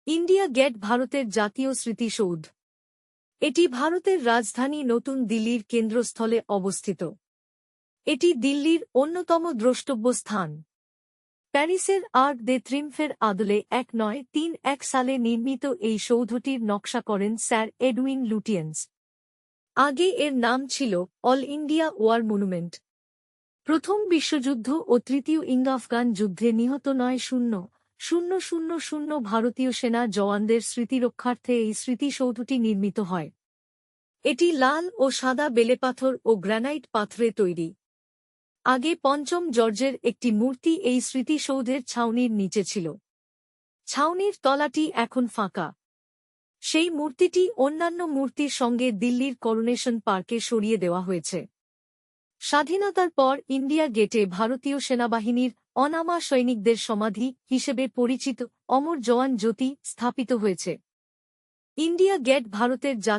India gate ভারতের জাতীয় স্মৃতিসৌধ। এটি ভারতের রাজধানী নতুন দিল্লির কেন্দ্রস্থলে অবস্থিত। এটি দিল্লির অন্যতম দ্রষ্টব্য স্থান। প্যারিসের আর্ক দে ট্রিম্ফের আদলে 1931 সালে নির্মিত এই সৌধটির নকশা করেন স্যার এডউইন লুটিয়েন্স। আগে এর নাম ছিল অল ইন্ডিয়া ওয়ার মনুমেন্ট। প্রথম বিশ্বযুদ্ধ ও তৃতীয় ইঙ্গ-আফগান যুদ্ধে নিহত 9,000 ভারতীয় সেনা জওয়ানদের স্মৃতিরক্ষার্থে এই স্মৃতিসৌধটি নির্মিত হয়। এটি লাল ও সাদা বেলেপাথর ও গ্রানাইট পাথরে তৈরি। আগে পঞ্চম জর্জের একটি মূর্তি এই স্মৃতিসৌধের ছাউনির নিচে ছিল। ছাউনির তলাটি এখন ফাঁকা। সেই মূর্তিটি অন্যান্য মূর্তির সঙ্গে দিল্লির করোনেশন পার্কে সরিয়ে দেওয়া হয়েছে। স্বাধীনতার পর ইন্ডিয়া গেটে ভারতীয় সেনাবাহিনীর অনামা সৈনিকদের সমাধি হিসেবে পরিচিত অমর জওয়ান জ্যোতি স্থাপিত হয়েছে। ইন্ডিয়া গেট ভারতের জাতীয়